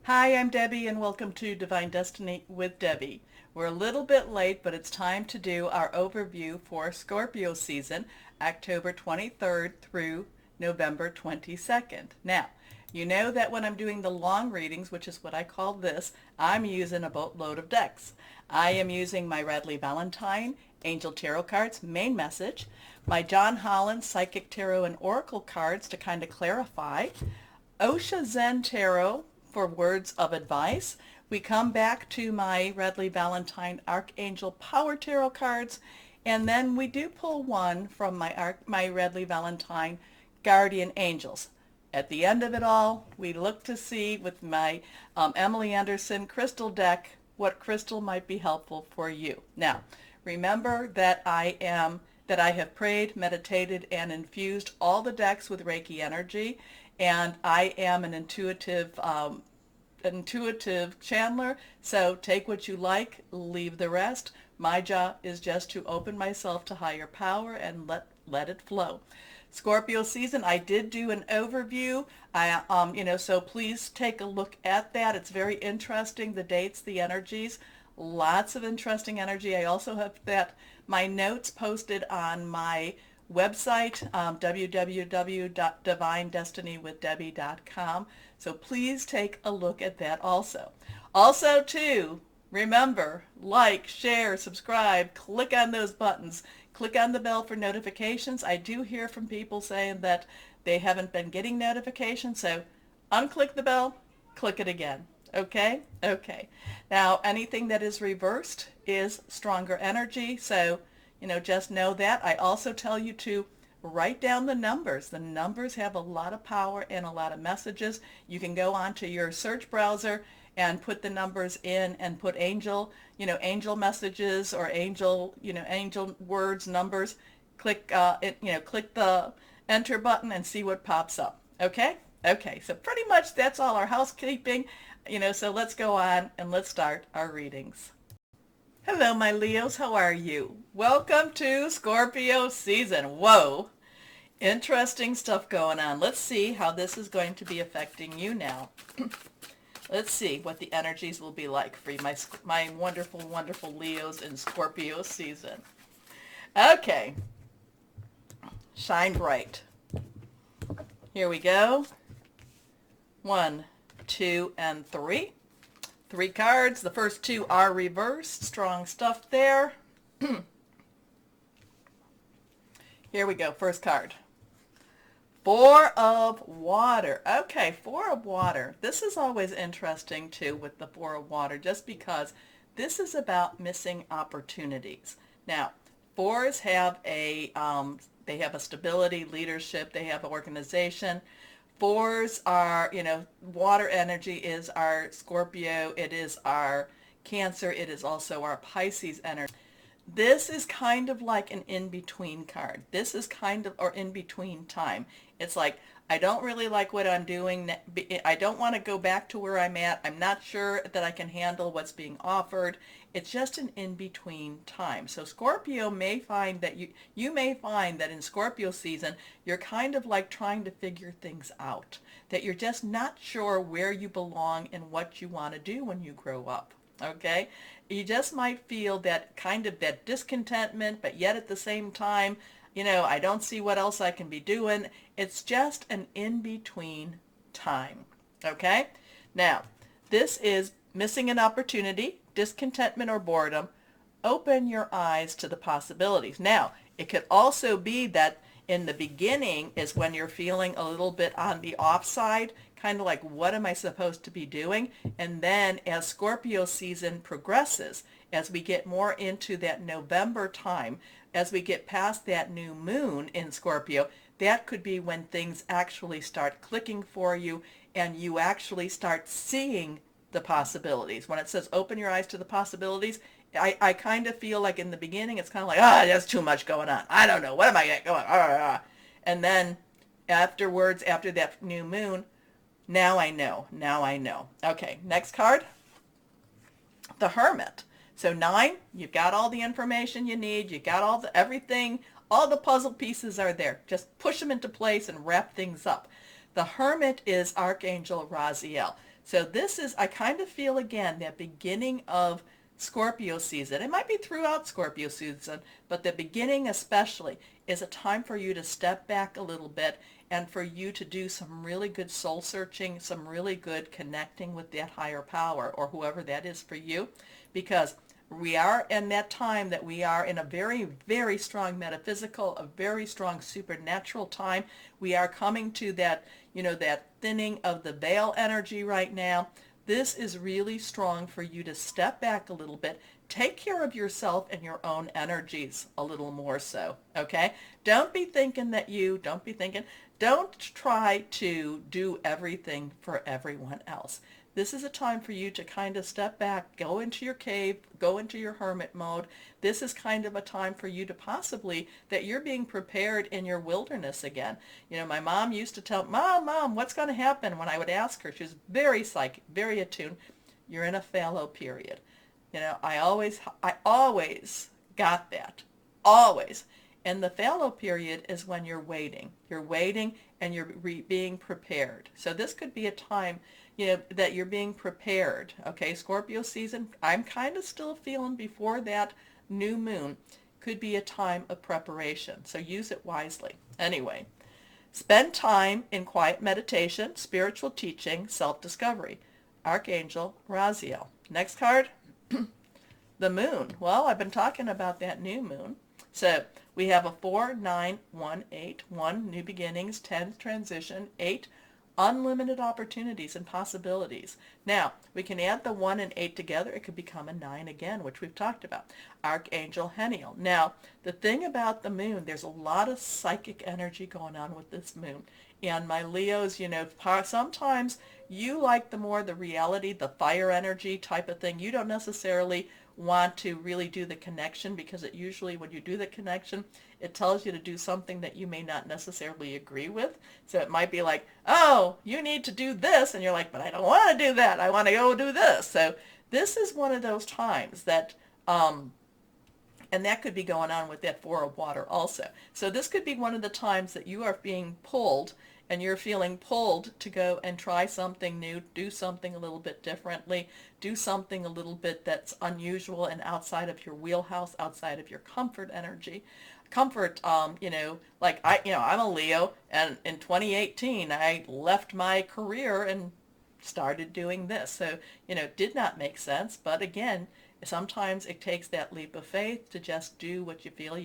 Hi, I'm Debbie and welcome to Divine Destiny with Debbie. We're a little bit late, but it's time to do our overview for Scorpio season, October 23rd through November 22nd. Now, you know that when I'm doing the long readings, which is what I call this, I'm using a boatload of decks. I am using my Radley Valentine Angel Tarot cards, main message, my John Holland Psychic Tarot and Oracle cards to kind of clarify, Osha Zen Tarot for words of advice. We come back to my Radley Valentine Archangel Power Tarot cards, and then we do pull one from my Radley Valentine Guardian Angels. At the end of it all, we look to see with my Emily Anderson crystal deck what crystal might be helpful for you. Now, remember that I have prayed, meditated, and infused all the decks with Reiki energy, and I am an intuitive channeler, so take what you like, leave the rest. My job is just to open myself to higher power and let it flow. Scorpio season, I did do an overview. So please take a look at that. It's very interesting, the dates, the energies, lots of interesting energy. I also have my notes posted on my website, www.divinedestinywithdebbie.com. So please take a look at that also. Also, too, remember, like, share, subscribe, click on those buttons, click on the bell for notifications. I do hear from people saying that they haven't been getting notifications, so unclick the bell, click it again. Okay? Okay. Now, anything that is reversed is stronger energy, so just know that. I also tell you to write down the numbers. The numbers have a lot of power and a lot of messages. You can go onto your search browser and put the numbers in and put angel messages or angel words, numbers. Click the enter button and see what pops up. Okay? Okay. So pretty much that's all our housekeeping. So let's go on and let's start our readings. Hello, my Leos. How are you? Welcome to Scorpio season. Whoa. Interesting stuff going on. Let's see how this is going to be affecting you now. Let's see what the energies will be like for my wonderful, wonderful Leos in Scorpio season. Okay. Shine bright. Here we go. 1, 2, and 3. 3 cards. The first 2 are reversed. Strong stuff there. Here we go. First card. 4 of Water. Okay, 4 of Water. This is always interesting too with the 4 of Water, just because this is about missing opportunities. Now, 4s have they have a stability, leadership, they have an organization. 4s are, water energy is our Scorpio, it is our Cancer, it is also our Pisces energy. This is kind of like an in-between card. This is kind of, or in-between time. It's like, I don't really like what I'm doing. I don't want to go back to where I'm at. I'm not sure that I can handle what's being offered. It's just an in-between time. So Scorpio may find that you may find that in Scorpio season, you're kind of like trying to figure things out, that you're just not sure where you belong and what you want to do when you grow up. Okay? You just might feel that kind of that discontentment, but yet at the same time, I don't see what else I can be doing. It's just an in-between time. Okay? Now, this is missing an opportunity, discontentment, or boredom. Open your eyes to the possibilities. Now, it could also be that in the beginning is when you're feeling a little bit on the off side, kind of like, what am I supposed to be doing? And then as Scorpio season progresses, as we get more into that November time, as we get past that new moon in Scorpio, that could be when things actually start clicking for you and you actually start seeing the possibilities. When it says open your eyes to the possibilities, I kind of feel like in the beginning it's kind of like, there's too much going on. I don't know. What am I going? And then afterwards, after that new moon, now I know. Now I know. Okay, next card. The Hermit. So 9, you've got all the information you need. You got everything. All the puzzle pieces are there. Just push them into place and wrap things up. The Hermit is Archangel Raziel. So this is, I kind of feel again, that beginning of Scorpio season. It might be throughout Scorpio season, but the beginning especially is a time for you to step back a little bit and for you to do some really good soul searching, some really good connecting with that higher power or whoever that is for you, because we are in that time that we are in a very, very strong metaphysical, a very strong supernatural time. We are coming to that, that thinning of the veil energy right now. This is really strong for you to step back a little bit, take care of yourself and your own energies a little more so, okay? Don't try to do everything for everyone else. This is a time for you to kind of step back, go into your cave, go into your hermit mode. This is kind of a time for you to possibly, that you're being prepared in your wilderness again. My mom used to tell, Mom, what's going to happen? When I would ask her, she was very psychic, very attuned. You're in a fallow period. I always got that. Always. And the fallow period is when you're waiting. You're waiting and you're being prepared. So this could be a time, that you're being prepared. Okay, Scorpio season, I'm kind of still feeling before that new moon could be a time of preparation. So use it wisely. Anyway, spend time in quiet meditation, spiritual teaching, self-discovery. Archangel Raziel. Next card, the moon. Well, I've been talking about that new moon. So we have a 4, 9, 1, 8, 1, new beginnings, 10, transition, 8, unlimited opportunities and possibilities. Now, we can add the 1 and 8 together. It could become a 9 again, which we've talked about. Archangel Raziel. Now, the thing about the moon, there's a lot of psychic energy going on with this moon. And my Leos, sometimes you like the reality, the fire energy type of thing. You don't necessarily want to really do the connection, because it usually, when you do the connection, it tells you to do something that you may not necessarily agree with. So it might be like, oh, you need to do this, and you're like, but I don't want to do that. I want to go do this. So this is one of those times that, and that could be going on with that 4 of water also. So this could be one of the times that you are being pulled, and you're feeling pulled to go and try something new, do something a little bit differently, do something a little bit that's unusual and outside of your wheelhouse, outside of your comfort energy. Comfort, like I'm a Leo, and in 2018 I left my career and started doing this. So, did not make sense, but again, sometimes it takes that leap of faith to just do what you feel,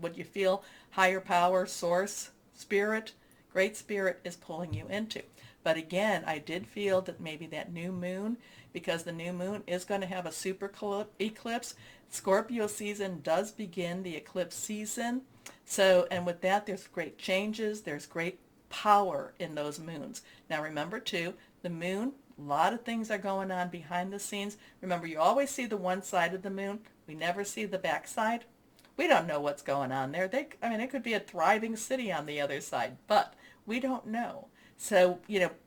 what you feel higher power, source, spirit, Great Spirit is pulling you into. But again, I did feel that maybe that new moon, because the new moon is going to have a super eclipse. Scorpio season does begin the eclipse season. So, and with that, there's great changes. There's great power in those moons. Now remember too, the moon, a lot of things are going on behind the scenes. Remember, you always see the one side of the moon. We never see the back side. We don't know what's going on there. It could be a thriving city on the other side, but we don't know. So,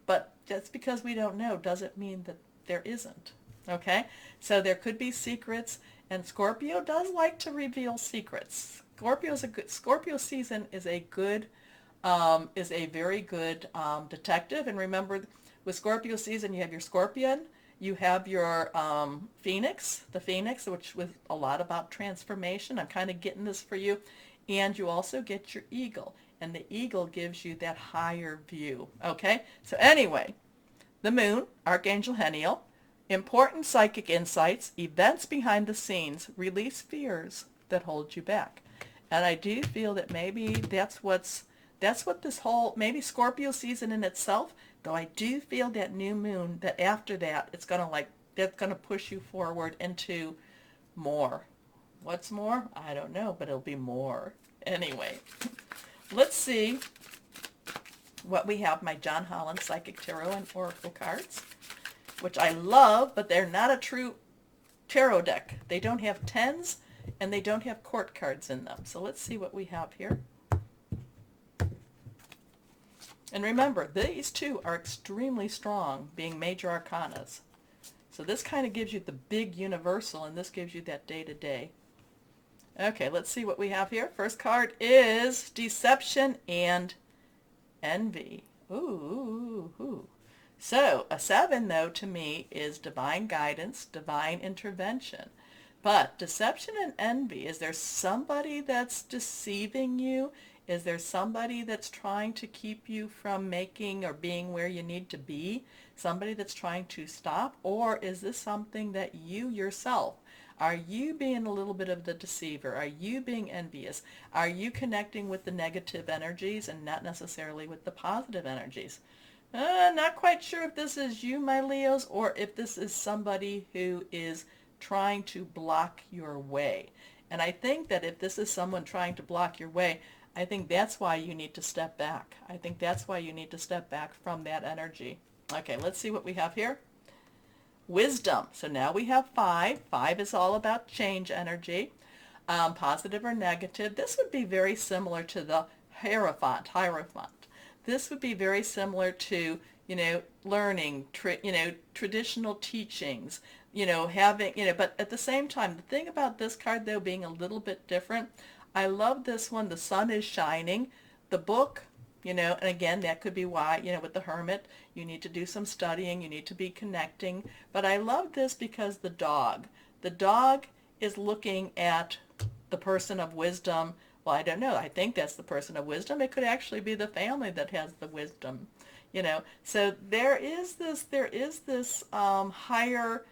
but just because we don't know doesn't mean that there isn't. Okay? So there could be secrets, and Scorpio does like to reveal secrets. Scorpio season is a very good detective. And remember, with Scorpio season, you have your Scorpion, you have your Phoenix, the Phoenix, which was a lot about transformation. I'm kind of getting this for you. And you also get your Eagle. And the Eagle gives you that higher view. Okay? So anyway, the moon, Archangel Raziel, important psychic insights, events behind the scenes, release fears that hold you back. And I do feel that maybe that's what this whole, maybe Scorpio season in itself, though I do feel that new moon, that after that, that's going to push you forward into more. What's more? I don't know, but it'll be more. Anyway, let's see what we have. My John Holland Psychic Tarot and Oracle cards, which I love, but they're not a true tarot deck. They don't have tens, and they don't have court cards in them. So let's see what we have here. And remember, these two are extremely strong, being major arcanas. So this kind of gives you the big universal, and this gives you that day-to-day. Okay, let's see what we have here. First card is Deception and Envy. Ooh. So a 7, though, to me is divine guidance, divine intervention. But deception and envy, is there somebody that's deceiving you? Is there somebody that's trying to keep you from making or being where you need to be? Somebody that's trying to stop? Or is this something that you yourself, are you being a little bit of the deceiver? Are you being envious? Are you connecting with the negative energies and not necessarily with the positive energies? Not quite sure if this is you, my Leos, or if this is somebody who is trying to block your way. And I think that if this is someone trying to block your way, I think that's why you need to step back. I think that's why you need to step back from that energy. Okay, let's see what we have here. Wisdom. So now we have 5. 5 is all about change energy, positive or negative. This would be very similar to the Hierophant. This would be very similar to, learning, traditional teachings, having, but at the same time, the thing about this card, though, being a little bit different, I love this one. The sun is shining. The book, and again, that could be why, with the Hermit, you need to do some studying, you need to be connecting. But I love this because the dog is looking at the person of wisdom. Well, I don't know. I think that's the person of wisdom. It could actually be the family that has the wisdom, So there is this higher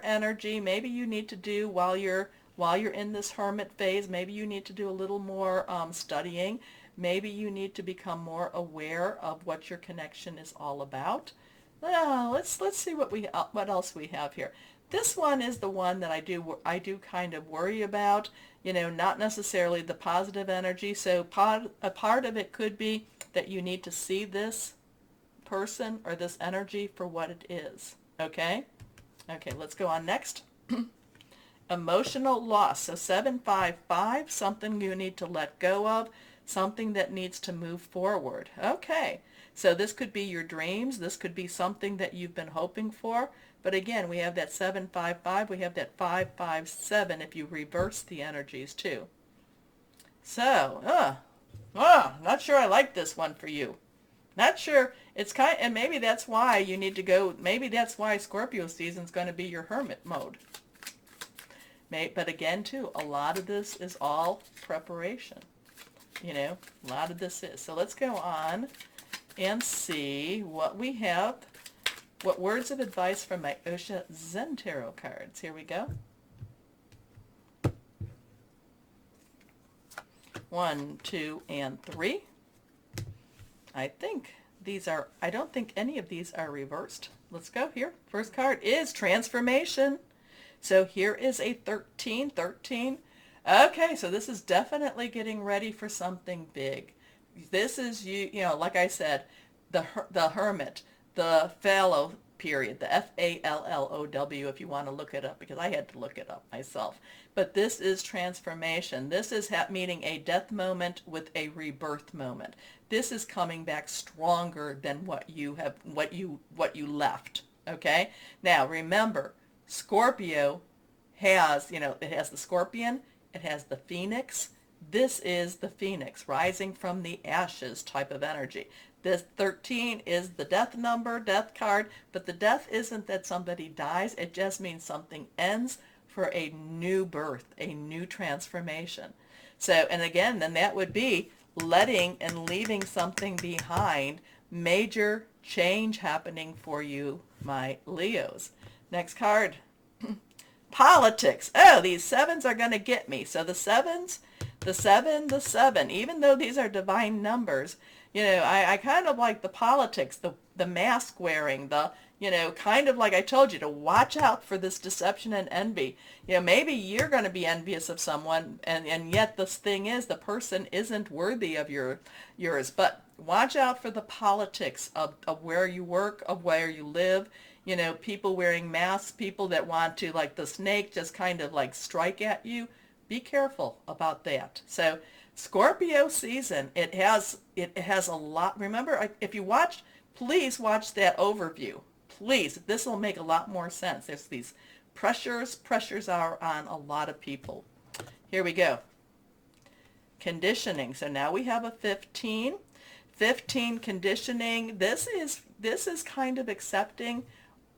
energy. Maybe you need to do while you're in this hermit phase. Maybe you need to do a little more studying. Maybe you need to become more aware of what your connection is all about. Let's see what else we have here. This one is the one that I do kind of worry about. Not necessarily the positive energy. So a part of it could be that you need to see this person or this energy for what it is. Okay? Okay, let's go on next. Emotional loss. So 755, something you need to let go of, something that needs to move forward. Okay, so this could be your dreams. This could be something that you've been hoping for. But again, we have that 755. We have that 557 if you reverse the energies too. So, not sure I like this one for you. Not sure. It's and maybe that's why you need to go. Maybe that's why Scorpio season is going to be your hermit mode. But again, too, a lot of this is all preparation. A lot of this is. So let's go on and see what we have. What words of advice from my Osha Zen Tarot cards. Here we go. 1, 2, and 3. I don't think any of these are reversed. Let's go here. First card is transformation. So here is a 13. Okay, so this is definitely getting ready for something big. This is, like I said, the Hermit, the fallow period, the Fallow, if you want to look it up, because I had to look it up myself. But this is transformation. This is meeting a death moment with a rebirth moment. This is coming back stronger than what you left. Okay? Now remember, Scorpio has, it has the scorpion, it has the phoenix. This is the phoenix, rising from the ashes type of energy. This 13 is the death number, death card, but the death isn't that somebody dies. It just means something ends for a new birth, a new transformation. So, and again, then that would be letting and leaving something behind, major change happening for you, my Leos. Next card. Politics. Oh, these 7s are going to get me. So the 7s, the 7, even though these are divine numbers, I kind of like the politics, the mask wearing, kind of like I told you, to watch out for this deception and envy. Maybe you're going to be envious of someone, and yet this thing is, the person isn't worthy of yours. But watch out for the politics of where you work, of where you live. People wearing masks, people that want to, like the snake, just kind of like strike at you. Be careful about that. So Scorpio season, it has a lot. Remember, if you watched, please watch that overview. Please, this will make a lot more sense. There's these pressures are on a lot of people. Here we go. Conditioning. So now we have a 15. 15, conditioning. This is kind of accepting,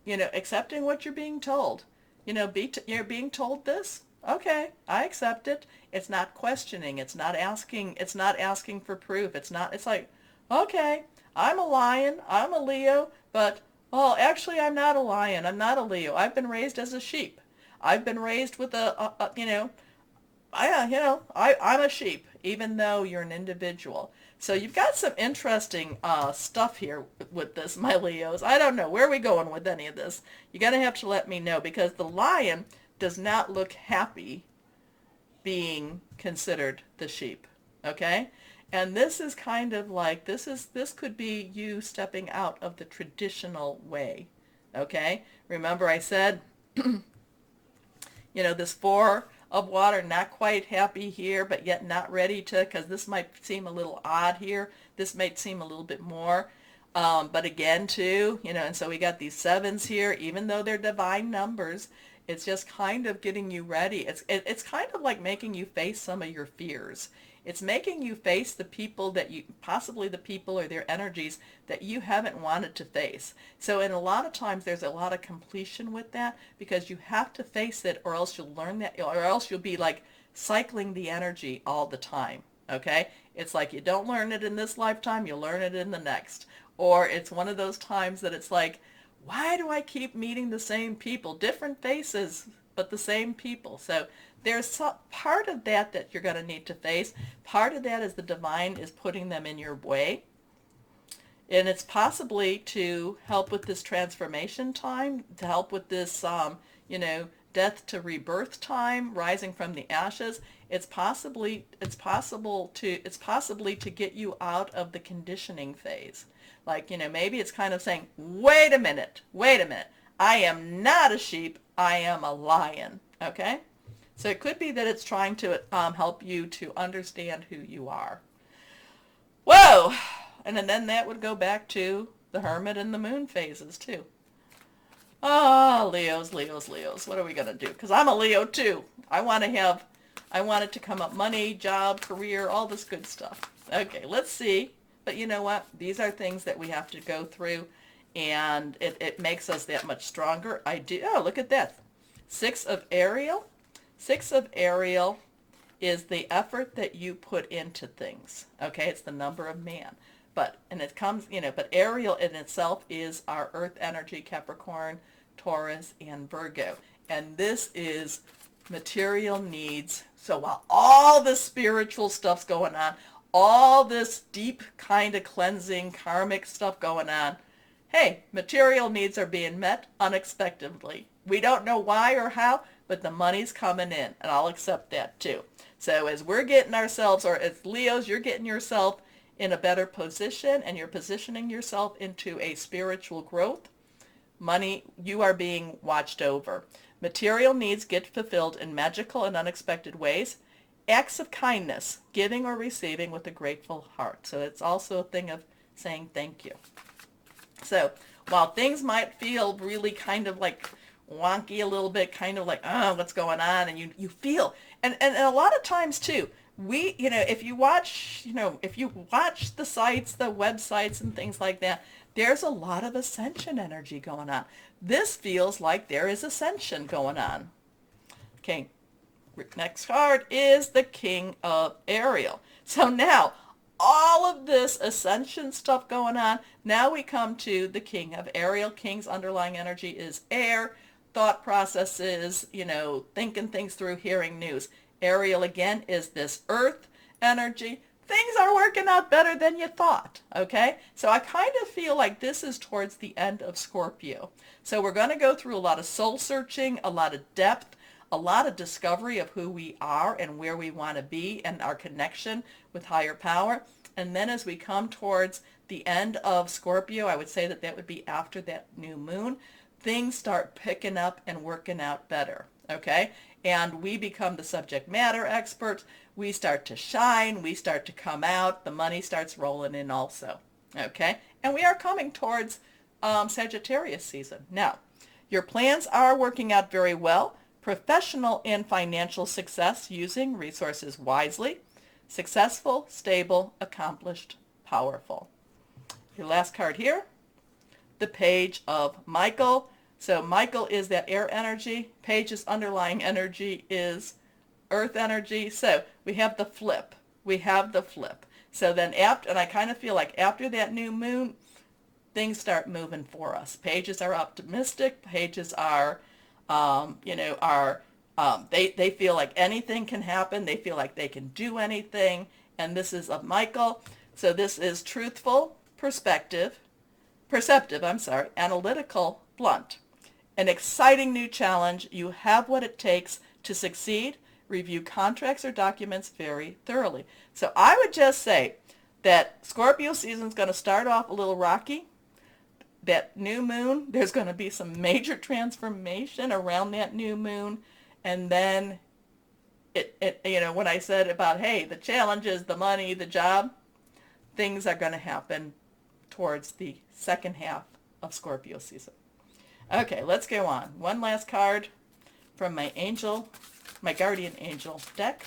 accepting what you're being told. You're being told this. Okay, I accept it. It's not questioning. It's not asking. It's not asking for proof. It's not. It's like, okay, I'm a lion. I'm a Leo, but well, actually, I'm not a lion. I'm not a Leo. I've been raised as a sheep. I've been raised with I'm a sheep, even though you're an individual. So you've got some interesting stuff here with this, my Leos. I don't know. Where are we going with any of this? You're going to have to let me know, because the lion does not look happy being considered the sheep. Okay? And this is kind of like, this could be you stepping out of the traditional way. Okay? Remember I said, this 4 of water, not quite happy here, but yet not ready to, because this might seem a little odd here. This might seem a little bit more. But again, too, and so we got these 7s here, even though they're divine numbers, it's just kind of getting you ready. It's kind of like making you face some of your fears. It's making you face the people possibly the people or their energies that you haven't wanted to face. So in a lot of times there's a lot of completion with that, because you have to face it, or else you'll learn that, or else you'll be like cycling the energy all the time. Okay? It's like you don't learn it in this lifetime, you learn it in the next. Or it's one of those times that it's like, why do I keep meeting the same people? Different faces, but the same people. So there's part of that you're going to need to face. Part of that is the divine is putting them in your way. And it's possibly to help with this transformation time, to help with this, death to rebirth time, rising from the ashes. It's possibly to get you out of the conditioning phase. Like, maybe it's kind of saying, wait a minute. I am not a sheep. I am a lion. Okay? So it could be that it's trying to help you to understand who you are. Whoa! And then that would go back to the Hermit and the Moon phases too. Oh, Leos. What are we going to do? Because I'm a Leo too. I want it to come up money, job, career, all this good stuff. Okay, let's see. But you know what? These are things that we have to go through, and it makes us that much stronger. Oh, look at that. 6 of Ariel. 6 of Ariel is the effort that you put into things. Okay, it's the number of man. But Ariel in itself is our earth energy, Capricorn, Taurus, and Virgo. And this is material needs. So while all the spiritual stuff's going on, all this deep kind of cleansing, karmic stuff going on, hey, material needs are being met unexpectedly. We don't know why or how, but the money's coming in, and I'll accept that too. So as we're getting ourselves, or as Leos, you're getting yourself in a better position, and you're positioning yourself into a spiritual growth, money, you are being watched over. Material needs get fulfilled in magical and unexpected ways. Acts of kindness, giving or receiving with a grateful heart. So it's also a thing of saying thank you. So while things might feel really kind of like wonky a little bit, kind of like, oh, what's going on? And you feel, and a lot of times too, if you watch the sites, the websites and things like that, there's a lot of ascension energy going on. This feels like there is ascension going on. Okay, next card is the King of Ariel. So now, all of this ascension stuff going on, now we come to the King of Ariel. King's underlying energy is air, thought processes, thinking things through, hearing news. Ariel again is this earth energy. Things are working out better than you thought, okay? So I kind of feel like this is towards the end of Scorpio. So we're going to go through a lot of soul searching, a lot of depth, a lot of discovery of who we are and where we want to be and our connection with higher power. And then as we come towards the end of Scorpio, I would say that would be after that new moon, things start picking up and working out better, okay? And we become the subject matter experts. We start to shine. We start to come out. The money starts rolling in also, okay? And we are coming towards Sagittarius season. Now, your plans are working out very well. Professional and financial success using resources wisely. Successful, stable, accomplished, powerful. Your last card here, the Page of Michael. So Michael is that air energy. Page's underlying energy is earth energy. So we have the flip. We have the flip. So then after, and I kind of feel like after that new moon, things start moving for us. Pages are optimistic. Pages are, they feel like anything can happen. They feel like they can do anything. And this is of Michael. So this is truthful, perceptive, analytical, blunt. An exciting new challenge. You have what it takes to succeed. Review contracts or documents very thoroughly. So I would just say that Scorpio season is going to start off a little rocky. That new moon, there's going to be some major transformation around that new moon. And then, when I said about, hey, the challenges, the money, the job, things are going to happen towards the second half of Scorpio season. Okay, let's go on. One last card from my guardian angel deck.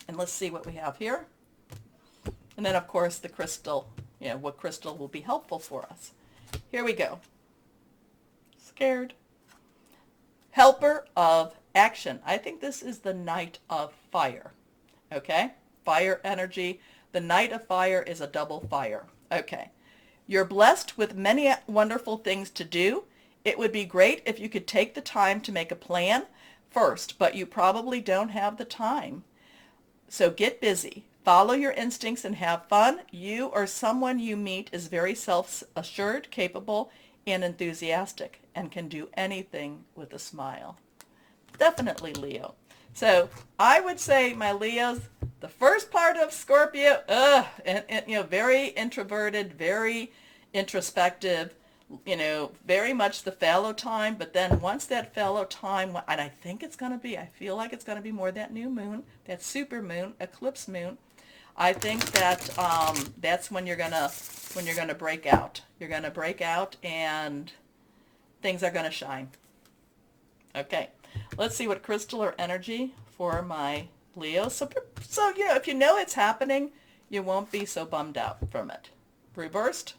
And let's see what we have here. And then, of course, the crystal, what crystal will be helpful for us. Here we go. Scared. Helper of action. I think this is the Knight of Fire. Okay? Fire energy. The Knight of Fire is a double fire. Okay. You're blessed with many wonderful things to do. It would be great if you could take the time to make a plan first, but you probably don't have the time. So get busy. Follow your instincts and have fun. You or someone you meet is very self-assured, capable, and enthusiastic, and can do anything with a smile. Definitely Leo. So I would say, my Leos, the first part of Scorpio, very introverted, very introspective, very much the fallow time. But then once that fallow time, and I think I feel like it's going to be more that new moon, that super moon, eclipse moon. I think that that's when you're gonna break out. You're gonna break out, and things are gonna shine. Okay, let's see what crystal or energy for my Leo. So if you know it's happening, you won't be so bummed out from it. Reversed,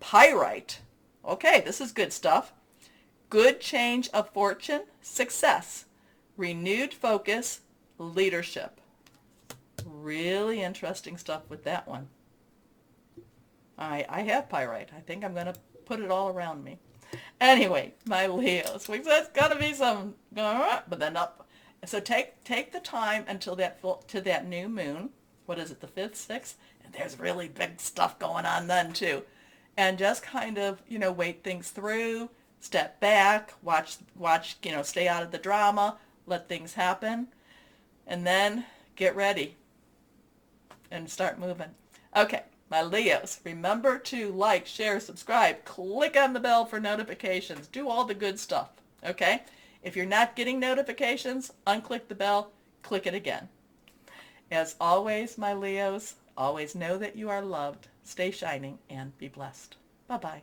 pyrite. Okay, this is good stuff. Good change of fortune, success, renewed focus, leadership. Really interesting stuff with that one. I have pyrite. I think I'm going to put it all around me. Anyway, my Leos. It's got to be some, but then up. So take the time until that new moon. What is it, the 5th, 6th? And there's really big stuff going on then too. And just kind of, wait things through, step back, watch, stay out of the drama, let things happen, and then get ready and start moving. Okay, my Leos, remember to like, share, subscribe, click on the bell for notifications, do all the good stuff, okay? If you're not getting notifications, unclick the bell, click it again. As always, my Leos, always know that you are loved, stay shining, and be blessed. Bye-bye.